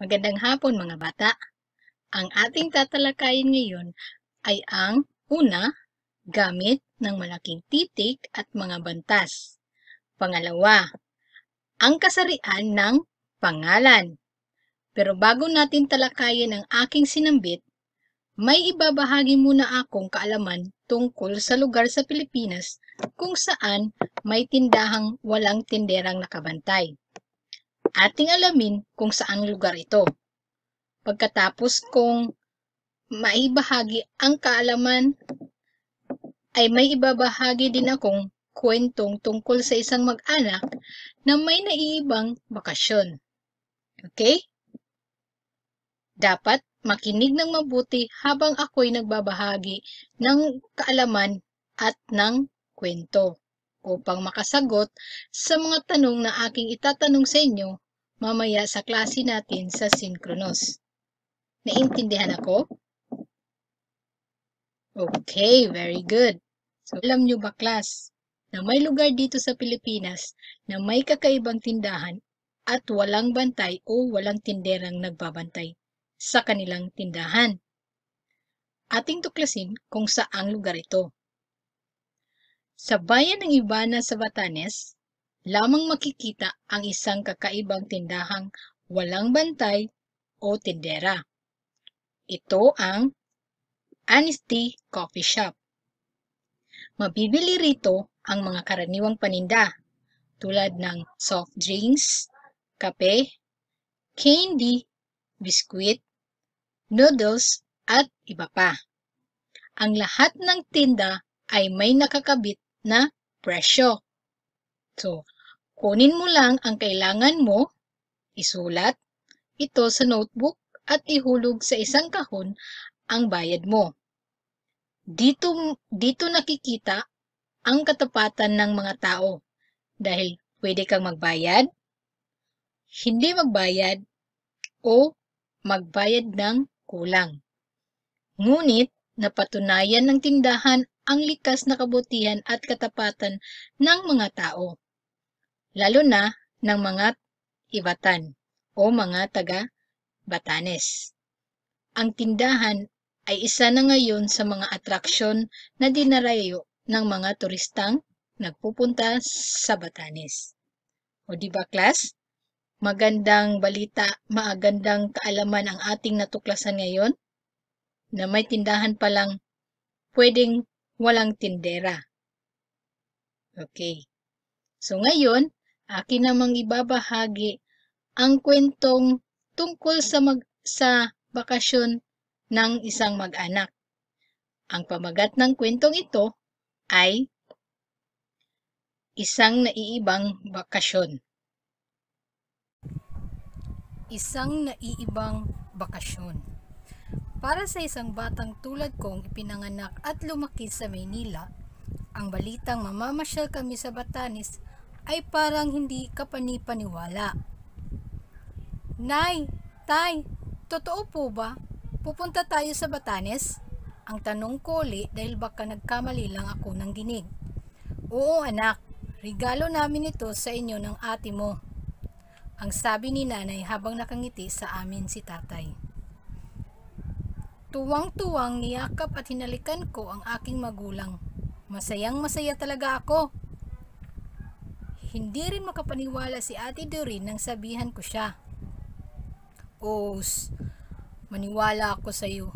Magandang hapon mga bata. Ang ating tatalakayin ngayon ay ang una, gamit ng malaking titik at mga bantas. Pangalawa, ang kasarian ng pangalan. Pero bago natin talakayin ang aking sinambit, may ibabahagi muna akong kaalaman tungkol sa lugar sa Pilipinas kung saan may tindahang walang tinderang nakabantay. Ating alamin kung saang lugar ito. Pagkatapos kong maibahagi ang kaalaman, ay may ibabahagi din akong kwentong tungkol sa isang mag-anak na may naiibang bakasyon. Okay? Dapat makinig ng mabuti habang ako'y nagbabahagi ng kaalaman at ng kwento upang makasagot sa mga tanong na aking itatanong sa inyo mamaya sa klase natin sa Synchronous. Naintindihan ako? Okay, very good. So, alam nyo ba, class, na may lugar dito sa Pilipinas na may kakaibang tindahan at walang bantay o walang tinderang nagbabantay sa kanilang tindahan? Ating tuklasin kung saang lugar ito. Sa bayan ng Ibana sa Batanes, lamang makikita ang isang kakaibang tindahang walang bantay o tindera. Ito ang Honesty Coffee Shop. Mabibili rito ang mga karaniwang paninda tulad ng soft drinks, kape, candy, biskwit, noodles, at iba pa. Ang lahat ng tinda ay may nakakabit na presyo. So, kunin mo lang ang kailangan mo, isulat ito sa notebook at ihulog sa isang kahon ang bayad mo. Dito nakikita ang katapatan ng mga tao dahil pwede kang magbayad, hindi magbayad, o magbayad ng kulang. Ngunit napatunayan ng tindahan ang likas na kabutihan at katapatan ng mga tao, lalo na ng mga Ivatan o mga taga Batanes. Ang tindahan ay isa na ngayon sa mga atraksyon na dinarayo ng mga turistang nagpupunta sa Batanes. O di ba, class? Magandang balita, magandang kaalaman ang ating natuklasan ngayon na may tindahan palang pwedeng walang tindera. Okay. So ngayon, akin namang ibabahagi ang kwentong tungkol sa bakasyon ng isang mag-anak. Ang pamagat ng kwentong ito ay isang naiibang bakasyon. Isang naiibang bakasyon. Para sa isang batang tulad kong ipinanganak at lumaki sa Maynila, ang balitang mamamasyal kami sa Batanes ay parang hindi kapani-paniwala. Nay, Tay, totoo po ba? Pupunta tayo sa Batanes? Ang tanong ko uli dahil baka nagkamali lang ako ng ginig. Oo anak, regalo namin ito sa inyo ng ate mo. Ang sabi ni nanay habang nakangiti sa amin si tatay. Tuwang-tuwang niyakap at hinalikan ko ang aking magulang. Masayang-masaya talaga ako. Hindi rin makapaniwala si Ate Doreen nang sabihan ko siya. Os, maniwala ako sa iyo.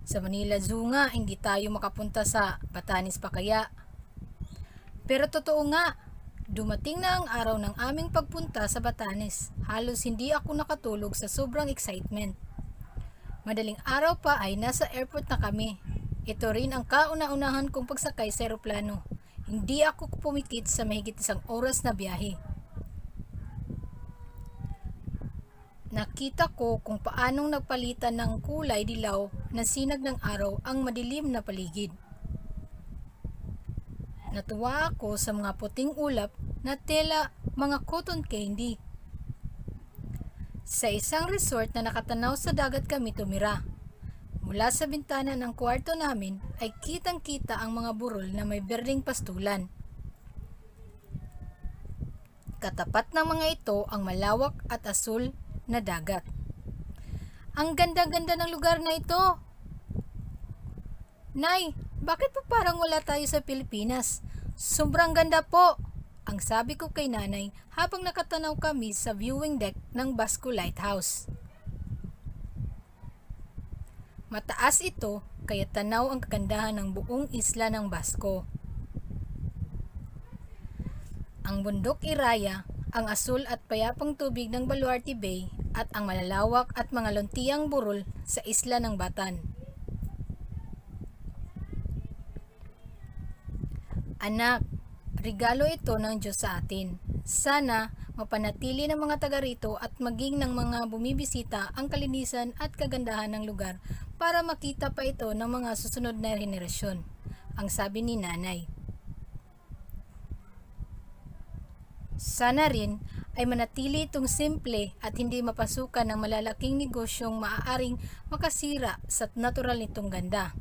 Sa Manila Zoo nga, hindi tayo makapunta sa Batanes pa kaya. Pero totoo nga, dumating na ang araw ng aming pagpunta sa Batanes. Halos hindi ako nakatulog sa sobrang excitement. Madaling araw pa ay nasa airport na kami. Ito rin ang kauna-unahan kong pagsakay sa eroplano. Hindi ako pumikit sa mahigit 1 oras na biyahe. Nakita ko kung paanong nagpalitan ng kulay dilaw na sinag ng araw ang madilim na paligid. Natuwa ako sa mga puting ulap na tela mga cotton candy. Sa isang resort na nakatanaw sa dagat kami tumira. Mula sa bintana ng kwarto namin ay kitang-kita ang mga burol na may berdeng pastulan. Katapat ng mga ito ang malawak at asul na dagat. Ang ganda-ganda ng lugar na ito. Nay, bakit po parang wala tayo sa Pilipinas? Sobrang ganda po. Ang sabi ko kay nanay habang nakatanaw kami sa viewing deck ng Basco Lighthouse. Mataas ito kaya tanaw ang kagandahan ng buong isla ng Basco. Ang bundok Iraya, ang asul at payapang tubig ng Baluarte Bay at ang malalawak at mga luntiang burol sa isla ng Batan. Anak, regalo ito ng Diyos sa atin. Sana mapanatili ng mga taga rito at maging ng mga bumibisita ang kalinisan at kagandahan ng lugar para makita pa ito ng mga susunod na henerasyon, ang sabi ni nanay. Sana rin ay manatili itong simple at hindi mapasukan ng malalaking negosyong maaaring makasira sa natural nitong ganda,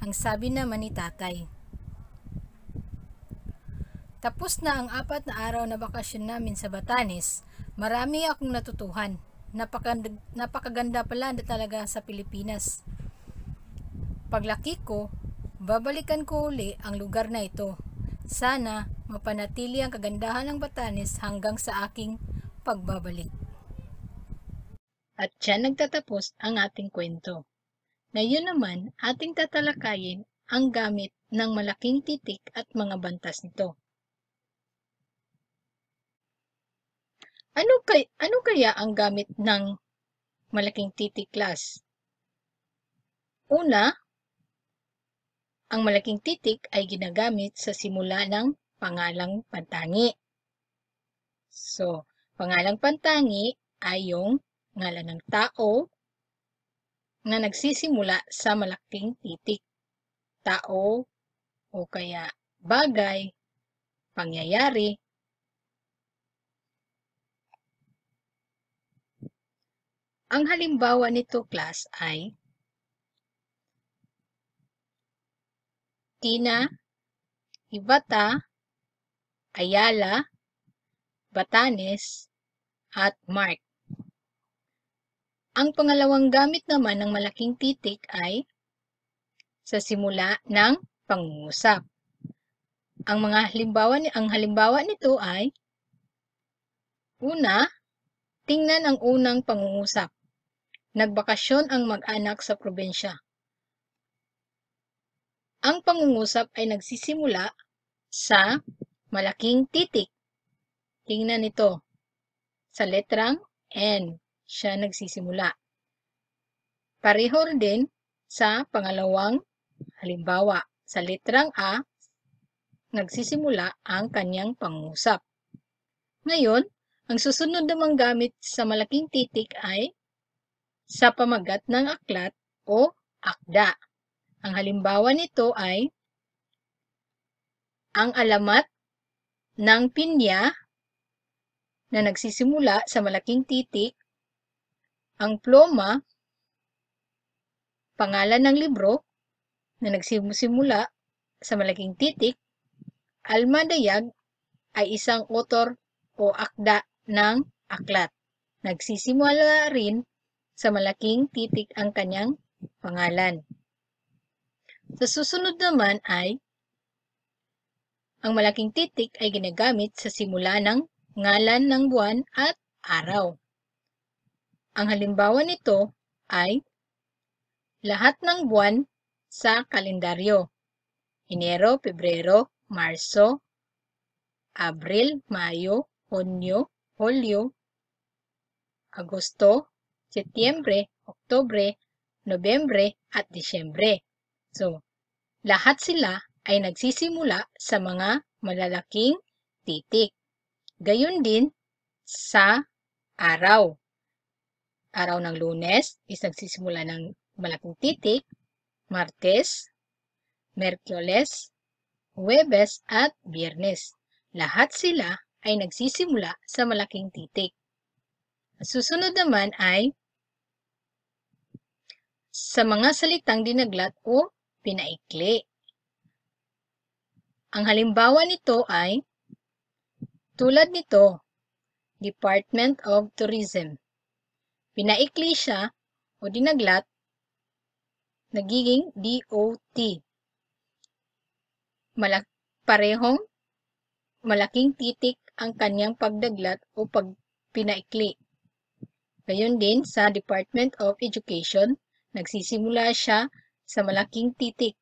ang sabi naman ni tatay. Tapos na ang 4 na araw na bakasyon namin sa Batanes, marami akong natutuhan. Napakaganda pala na talaga sa Pilipinas. Paglaki ko, babalikan ko uli ang lugar na ito. Sana mapanatili ang kagandahan ng Batanes hanggang sa aking pagbabalik. At dyan nagtatapos ang ating kwento. Ngayon naman, ating tatalakayin ang gamit ng malaking titik at mga bantas nito. Ano kaya ang gamit ng malaking titik, class? Una, ang malaking titik ay ginagamit sa simula ng pangalang pantangi. So, pangalang pantangi ay yung ngalan ng tao na nagsisimula sa malaking titik. Tao o kaya bagay, pangyayari. Ang halimbawa nito, class, ay Tina, Ibata, Ayala, Batanes, at Mark. Ang pangalawang gamit naman ng malaking titik ay sa simula ng pangungusap. Ang halimbawa nito ay una, tingnan ang unang pangungusap. Nagbakasyon ang mag-anak sa probinsya. Ang pangungusap ay nagsisimula sa malaking titik. Tingnan ito. Sa letrang N siya nagsisimula. Pareho din sa pangalawang halimbawa. Sa letrang A, nagsisimula ang kanyang pangungusap. Ngayon, ang susunod namang gamit sa malaking titik ay sa pamagat ng aklat o akda. Ang halimbawa nito ay ang alamat ng pinya na nagsisimula sa malaking titik, ang ploma, pangalan ng libro na nagsisimula sa malaking titik, almadayag ay isang author o akda ng aklat. Nagsisimula rin sa malaking titik ang kanyang pangalan. Sa susunod naman ay ang malaking titik ay ginagamit sa simula ng ngalan ng buwan at araw. Ang halimbawa nito ay lahat ng buwan sa kalendaryo. Enero, Pebrero, Marso, Abril, Mayo, Hunyo, Hulyo, Agosto, Setyembre, Oktubre, Nobyembre, at Disyembre. So, lahat sila ay nagsisimula sa mga malalaking titik. Gayon din sa araw. Araw ng Lunes is nagsisimula ng malaking titik, Martes, Miyerkules, Huwebes, at Biyernes. Lahat sila ay nagsisimula sa malaking titik. Susunod naman ay sa mga salitang dinaglat o pinaikli. Ang halimbawa nito ay tulad nito, Department of Tourism. Pinaikli siya o dinaglat, nagiging DOT. Parehong malaking titik ang kanyang pagdaglat o pinaikli. Gayon din sa Department of Education, nagsisimula siya sa malaking titik.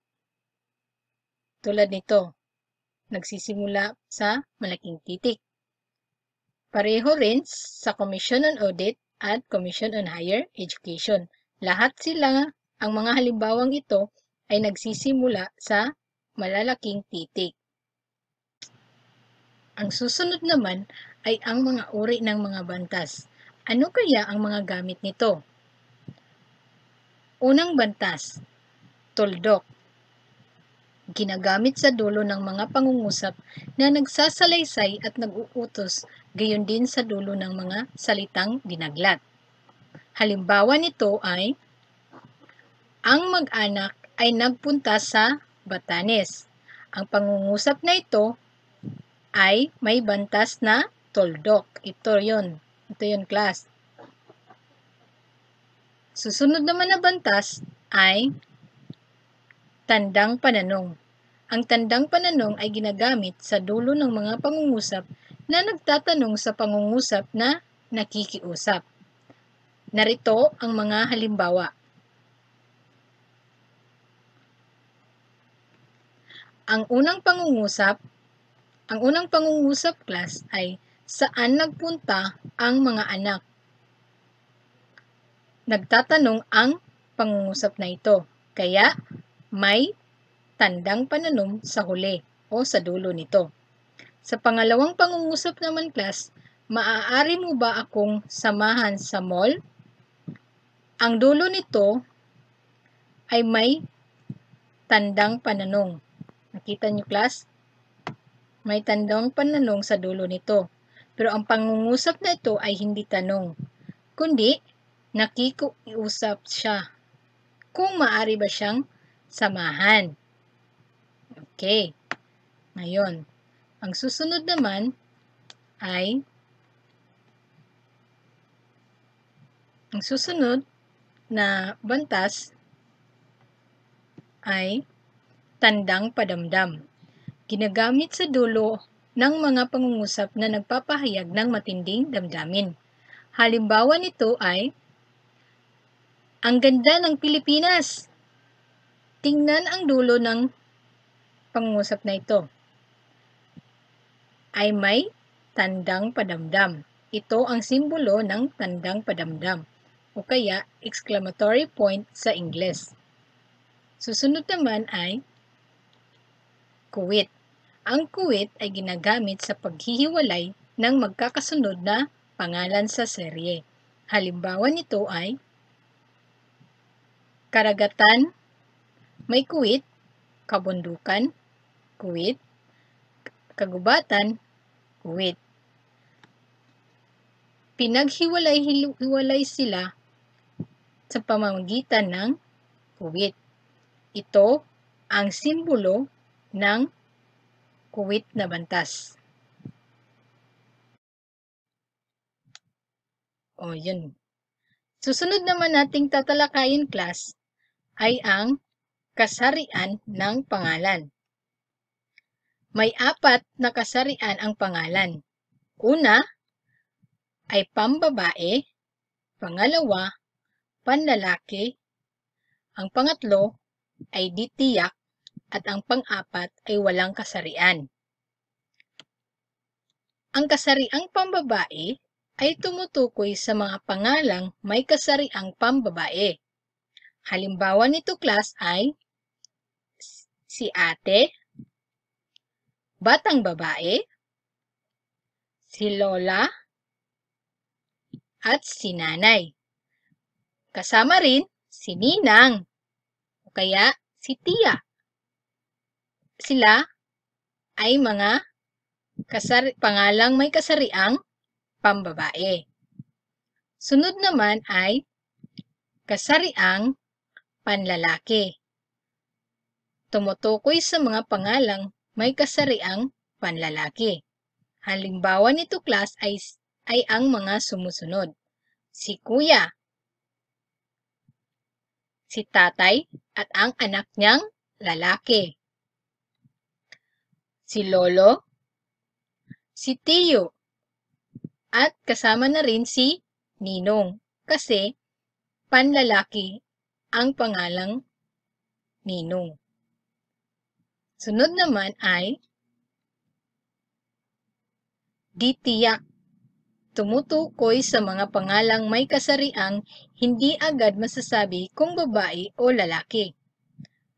Tulad nito, nagsisimula sa malaking titik. Pareho rin sa Commission on Audit at Commission on Higher Education. Lahat sila, ang mga halimbawang ito ay nagsisimula sa malalaking titik. Ang susunod naman ay ang mga uri ng mga bantas. Ano kaya ang mga gamit nito? Unang bantas, tuldok. Ginagamit sa dulo ng mga pangungusap na nagsasalaysay at nag-uutos, gayon din sa dulo ng mga salitang dinaglat. Halimbawa nito ay, ang mag-anak ay nagpunta sa Batanes. Ang pangungusap na ito ay may bantas na tuldok. Ito yun class. Susunod naman na bantas ay tandang pananong. Ang tandang pananong ay ginagamit sa dulo ng mga pangungusap na nagtatanong sa pangungusap na nakikiusap. Narito ang mga halimbawa. Ang unang pangungusap class ay saan nagpunta ang mga anak? Nagtatanong ang pangungusap na ito, kaya may tandang pananong sa huli o sa dulo nito. Sa pangalawang pangungusap naman class, maaari mo ba akong samahan sa mall? Ang dulo nito ay may tandang pananong. Nakita niyo class? May tandang pananong sa dulo nito. Pero ang pangungusap na ito ay hindi tanong, kundi nakikiusap siya. Kung maaari ba siyang samahan. Okay. Ngayon, ang susunod naman ay ang susunod na bantas ay tandang padamdam. Ginagamit sa dulo ng mga pangungusap na nagpapahayag ng matinding damdamin. Halimbawa nito ay, ang ganda ng Pilipinas. Tingnan ang dulo ng pangungusap na ito. Ay may tandang padamdam. Ito ang simbolo ng tandang padamdam o kaya exclamatory point sa Ingles. Susunod naman ay kuwit. Ang kuwit ay ginagamit sa paghihiwalay ng magkakasunod na pangalan sa serye. Halimbawa nito ay karagatan, may kuwit, kabundukan, kuwit, kagubatan, kuwit. Pinaghiwalay sila sa pamamagitan ng kuwit. Ito ang simbolo ng kuwit na bantas. O, yun. Susunod naman nating tatalakayin class ay ang kasarian ng pangalan. May 4 na kasarian ang pangalan. Una ay pambabae, pangalawa, panlalaki, ang pangatlo ay di tiyak, at ang pang-4 ay walang kasarian. Ang kasariang pambabae ay tumutukoy sa mga pangalang may kasariang pambabae. Halimbawa nito class ay si ate, batang babae, si lola, at si nanay. Kasama rin si ninang o kaya si tiya. Sila ay mga pangalang may kasariang pambabae. Sunod naman ay kasariang panlalaki. Tumutukoy sa mga pangalang may kasariang panlalaki. Halimbawa nito class ay ang mga sumusunod. Si kuya, si tatay at ang anak niyang lalaki. Si lolo, si tiyo, at kasama na rin si ninong kasi panlalaki ang pangalang ninong. Sunod naman ay ditiyak. Tumutukoy sa mga pangalang may kasariang hindi agad masasabi kung babae o lalaki.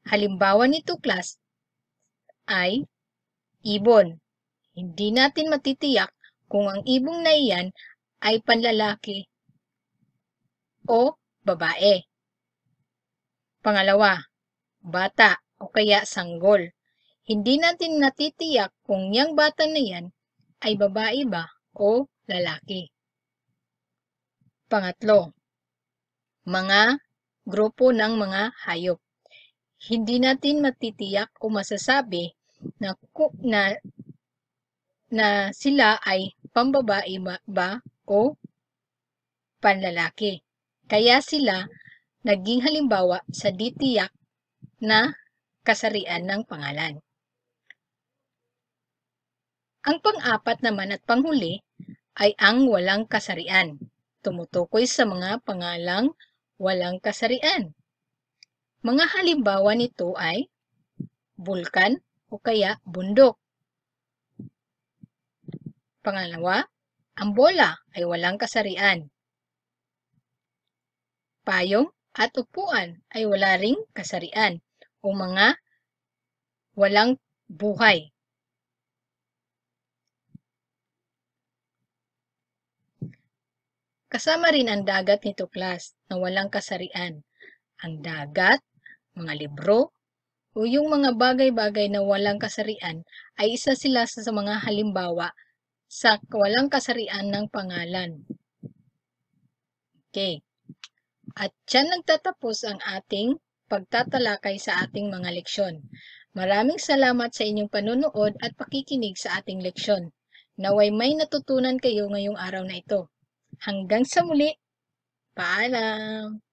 Halimbawa nito, class, ay ibon. Hindi natin matitiyak kung ang ibong na iyan ay panlalaki o babae. Pangalawa, bata o kaya sanggol. Hindi natin natitiyak kung yang bata na yan ay babae ba o lalaki. Pangatlo, mga grupo ng mga hayop. Hindi natin matitiyak o masasabi na sila ay pambabae ba o panlalaki. Kaya sila naging halimbawa sa ditiyak na kasarian ng pangalan. Ang pang-apat naman at panghuli ay ang walang kasarian. Tumutukoy sa mga pangalang walang kasarian. Mga halimbawa nito ay bulkan o kaya bundok. Pangalawa, ang bola ay walang kasarian. Payong at upuan ay wala ring kasarian o mga walang buhay. Kasama rin ang dagat nito, class, na walang kasarian. Ang dagat, mga libro, o yung mga bagay-bagay na walang kasarian ay isa sila sa mga halimbawa sa walang kasarian ng pangalan. Okay. At dyan nagtatapos ang ating pagtatalakay sa ating mga leksyon. Maraming salamat sa inyong panunood at pakikinig sa ating leksyon. Naway may natutunan kayo ngayong araw na ito. Hanggang sa muli, paalam!